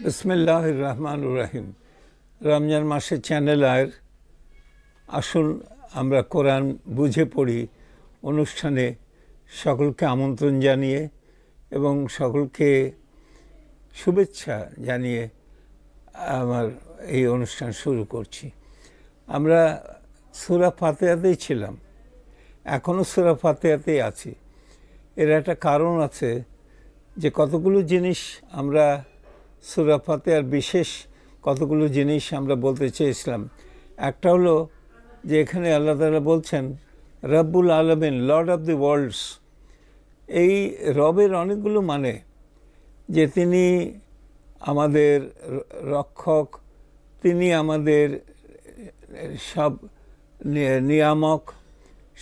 বিসমিল্লাহির রহমানির রহিম। রমজান মাসে চ্যানেল আয়ের আসুন আমরা কোরআন বুঝে পড়ি অনুষ্ঠানে সকলকে আমন্ত্রণ জানিয়ে এবং সকলকে শুভেচ্ছা জানিয়ে আমার এই অনুষ্ঠান শুরু করছি। আমরা সূরা ফাতিহাতেই ছিলাম, এখনও সূরা ফাতিহাতেই আছি। এর একটা কারণ আছে যে কতগুলো জিনিস আমরা সূরা ফাতিহার বিশেষ কতগুলো জিনিস আমরা বলতে চেয়েছিলাম। একটা হলো যে এখানে আল্লাহ তাআলা বলছেন রব্বুল আলামিন, লর্ড অফ দি ওয়ার্ল্ডস। এই রবের অনেকগুলো মানে, যে তিনি আমাদের রক্ষক, তিনি আমাদের সব নিয়ামক,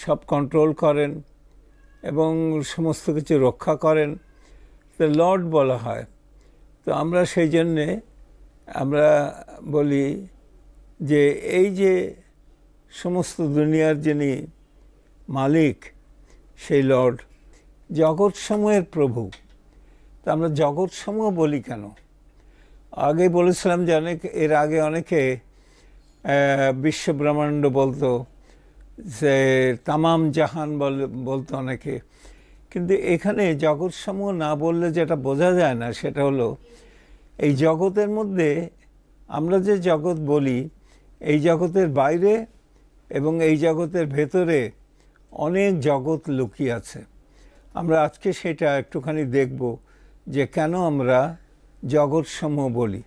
সব কন্ট্রোল করেন এবং সমস্ত কিছু রক্ষা করেন, তো লর্ড বলা হয়। তো আমরা সেই জন্যে আমরা বলি যে এই যে সমস্ত দুনিয়ার যিনি মালিক, সেই লর্ড, জগৎসমূহের প্রভু। তা আমরা জগৎসমূহ বলি কেন? আগে বলেছিলাম যে এর আগে অনেকে বিশ্বব্রহ্মাণ্ড বলতো, যে তামাম জাহান বলতো অনেকে। কিন্তু এখানে জগৎসমূহ না বললে যেটা বোঝা যায় না, সেটা হলো এই জগতের মধ্যে আমরা যে জগৎ বলি, এই জগতের বাইরে এবং এই জগতের ভেতরে অনেক জগৎ লুকিয়ে আছে। আমরা আজকে সেটা একটুখানি দেখব যে কেন আমরা জগৎসমূহ বলি।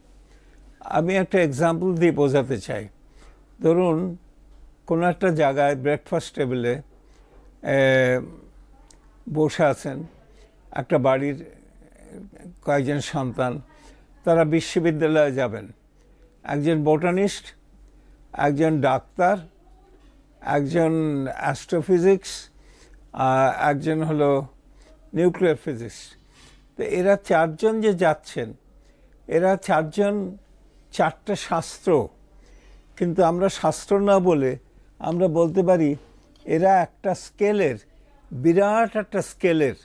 আমি একটা এক্সাম্পল দিয়ে বোঝাতে চাই। ধরুন কোনো একটা জায়গায় ব্রেকফাস্ট টেবিলে বসে আছেন একটা বাড়ির কয়েকজন সন্তান, তারা বিশ্ববিদ্যালয়ে যাবেন। একজন বোটানিস্ট, একজন ডাক্তার, একজন অ্যাস্ট্রোফিজিক্স, একজন হলো নিউক্লিয়ার ফিজিক্স। তো এরা চারজন যে যাচ্ছেন, এরা চারজন চারটে শাস্ত্র, কিন্তু আমরা শাস্ত্র না বলে আমরা বলতে পারি এরা একটা স্কেলের, বিরাট একটা স্কেলের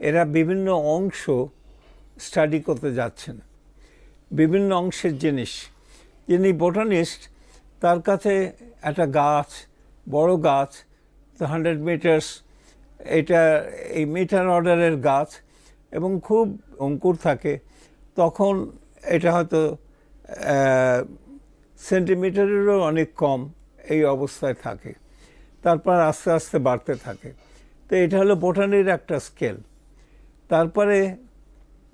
এরা বিভিন্ন অংশ স্টাডি করতে যাচ্ছেন, বিভিন্ন অংশের জিনিস। যিনি বোটানিস্ট, তার কাছে একটা গাছ, বড় গাছ, তো 100 মিটার্স, এটা এই মিটার অর্ডারের গাছ এবং খুব অঙ্কুর থাকে, তখন এটা হয়তো সেন্টিমিটারেরও অনেক কম এই অবস্থায় থাকে, তারপর আস্তে আস্তে বাড়তে থাকে। তো এটা হলো বোটানির একটা স্কেল। তারপরে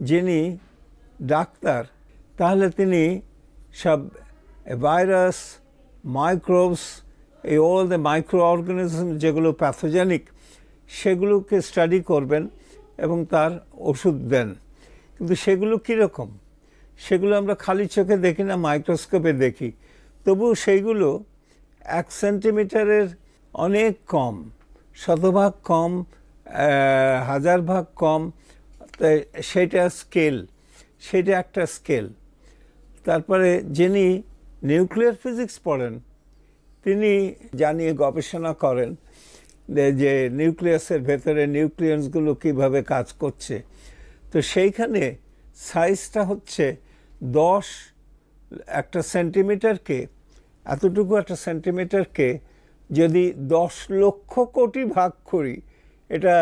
যিনি ডাক্তার, তাহলে তিনি সব ভাইরাস, মাইক্রোবস, এই অল দ্য মাইক্রো অর্গানিজম যেগুলো প্যাথোজেনিক, সেগুলোকে স্টাডি করবেন এবং তার ওষুধ দেন। কিন্তু সেগুলো কীরকম, সেগুলো আমরা খালি চোখে দেখি না, মাইক্রোস্কোপে দেখি। তবুও সেইগুলো 1 সেন্টিমিটারের অনেক কম, শতভাগ কম, 1000 ভাগ কম। সেটা স্কেল, সেটা একটা স্কেল। তারপরে যিনি নিউক্লিয়ার ফিজিক্স পড়েন, তিনি জানিয়ে গবেষণা করেন যে নিউক্লিয়াসের ভেতরে নিউক্লিয়াসগুলো কিভাবে কাজ করছে। তো সেইখানে সাইজটা হচ্ছে 10 একটা সেন্টিমিটারকে, এতটুকু একটা সেন্টিমিটারকে যদি 10 লক্ষ কোটি ভাগ করি, এটা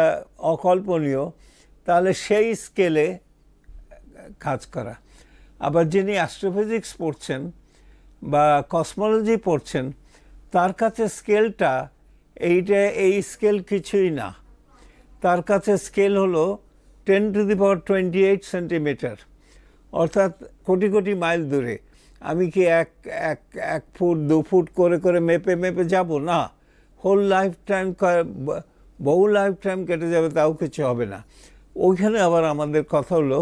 অকল্পনীয়, তাহলে সেই স্কেলে কাজ করা। আবার যিনি অ্যাস্ট্রোফিজিক্স পড়ছেন বা কসমোলজি পড়ছেন, তার কাছে স্কেলটা এই স্কেল কিছুই না। তার কাছে স্কেল হলো 10⁻28 সেন্টিমিটার, অর্থাৎ কোটি কোটি মাইল দূরে। আমি কি এক ফুট 2 ফুট করে করে মেপে মেপে যাব? না, হোল লাইফ টাইম, বহু লাইফ টাইম কেটে যাবে, তাও কিছু হবে না। ওইখানে আবার আমাদের কথা হলো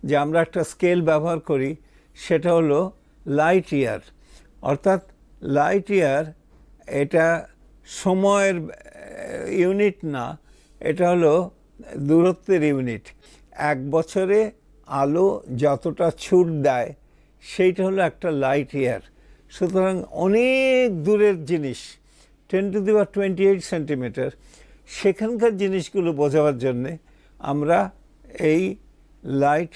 যে আমরা একটা স্কেল ব্যবহার করি, সেটা হলো লাইট ইয়ার। অর্থাৎ লাইট ইয়ার এটা সময়ের ইউনিট না, এটা হলো দূরত্বের ইউনিট। 1 বছরে আলো যতটা ছুট দেয়, সেইটা হলো একটা লাইট ইয়ার। সুতরাং অনেক দূরের জিনিস, 10⁻28 সেন্টিমিটার, সেখানকার জিনিসগুলো বোঝাবার জন্যে আমরা এই লাইট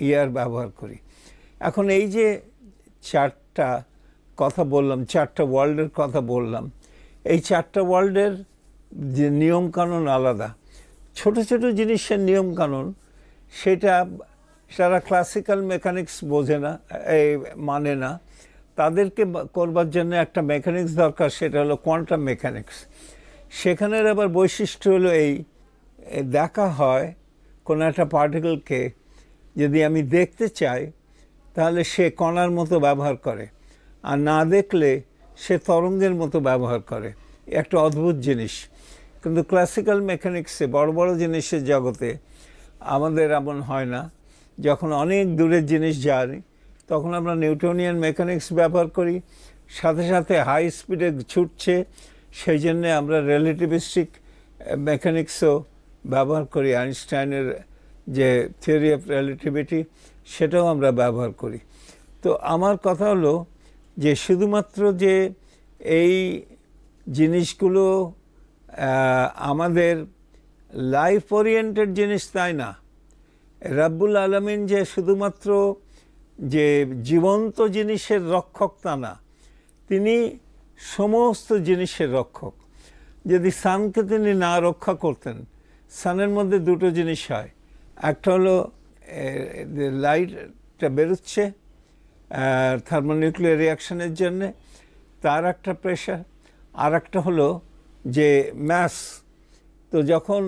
ইয়ার ব্যবহার করি। এখন এই যে চারটা কথা বললাম, চারটা ওয়ার্ল্ডের কথা বললাম, এই চারটা ওয়ার্ল্ডের যে নিয়মকানুন আলাদা। ছোট ছোট জিনিসের নিয়মকানুন সেটা যারা ক্লাসিক্যাল মেকানিক্স বোঝে না, এই মানে না, তাদেরকে করবার জন্য একটা মেকানিক্স দরকার, সেটা হলো কোয়ান্টাম মেকানিক্স। সেখানের আবার বৈশিষ্ট্য হলো এই, দেখা হয় কোনো একটা পার্টিকেলকে যদি আমি দেখতে চাই তাহলে সে কণার মতো ব্যবহার করে, আর না দেখলে সে তরঙ্গের মতো ব্যবহার করে। একটা অদ্ভুত জিনিস। কিন্তু ক্লাসিক্যাল মেকানিক্সে বড় বড় জিনিসের জগতে আমাদের এমন হয় না। যখন অনেক দূরের জিনিস যায় তখন আমরা নিউটনিয়ান মেকানিক্স ব্যবহার করি, সাথে সাথে হাই স্পিডে ছুটছে, সেই জন্যে আমরা রিলেটিভিস্টিক মেকানিক্সও ব্যবহার করি। আইনস্টাইনের যে থিওরি অফ রিলেটিভিটি সেটাও আমরা ব্যবহার করি। তো আমার কথা হলো যে শুধুমাত্র যে এই জিনিসগুলো আমাদের লাইফ ওরিয়েন্টেড জিনিস তাই না। রাব্বুল আলামিন যে শুধুমাত্র যে জীবন্ত জিনিসের রক্ষক তা না, তিনি সমস্ত জিনিসের রক্ষক। যদি সানকে তিনি না রক্ষা করতেন, সানের মধ্যে দুটো জিনিস হয়, একটা হলো লাইটটা বেরোচ্ছে থার্মোনিউক্লিয়ার রিয়াকশানের জন্যে, তার একটা প্রেশার, আর একটা হলো যে ম্যাস। তো যখন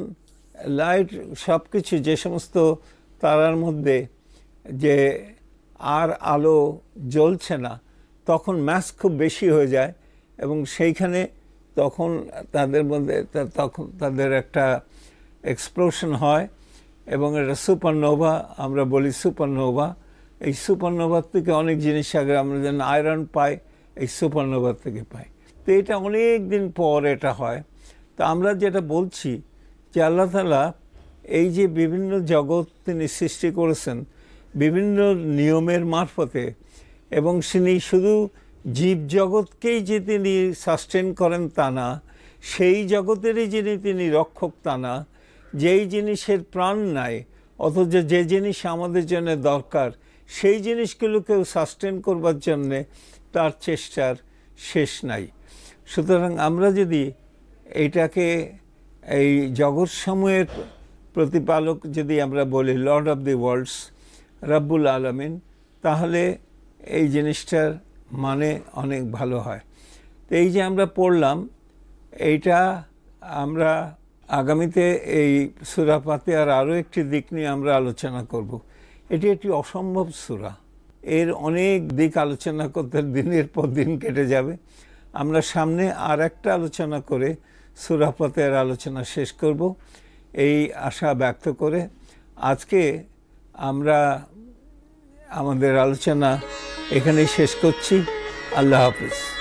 লাইট সব কিছু যে সমস্ত তারার মধ্যে যে আর আলো জ্বলছে না, তখন ম্যাস খুব বেশি হয়ে যায় এবং সেইখানে তখন তাদের মধ্যে তখন তাদের একটা এক্সপ্লোশন হয় এবং এটা সুপারনোভা আমরা বলি। সুপারনোভা, এই সুপারনোভার থেকে অনেক জিনিস আগে আমরা যেন আয়রন পাই, এই সুপারনোভার থেকে পাই। তো এটা অনেক দিন পর এটা হয়। তো আমরা যেটা বলছি যে আল্লাহ তাআলা এই যে বিভিন্ন জগৎ তিনি সৃষ্টি করেছেন বিভিন্ন নিয়মের মারফতে, এবং তিনি শুধু জীব জগৎকেই যে তিনি সাস্টেন করেন তা না, সেই জগতেরই যিনি তিনি রক্ষক তা না, যেই জিনিসের প্রাণ নাই অথচ যে জিনিস আমাদের জন্য দরকার সেই জিনিসগুলোকেও সাস্টেন করবার জন্যে তার চেষ্টার শেষ নাই। সুতরাং আমরা যদি এইটাকে এই জগৎসমূহের প্রতিপালক যদি আমরা বলি লর্ড অফ দি ওয়ার্ল্ডস, রাব্বুল আলামিন, তাহলে এই জিনিসটার মানে অনেক ভালো হয়। তো এই যে আমরা পড়লাম, এইটা আমরা আগামীতে এই সূরা ফাতিহার আরও একটি দিক নিয়ে আমরা আলোচনা করব। এটি একটি অসম্ভব সূরা, এর অনেক দিক আলোচনা করতে দিনের পর দিন কেটে যাবে। আমরা সামনে আর একটা আলোচনা করে সূরা ফাতিহার আলোচনা শেষ করব এই আশা ব্যক্ত করে আজকে আমরা আমাদের আলোচনা এখানেই শেষ করছি। আল্লাহ হাফিজ।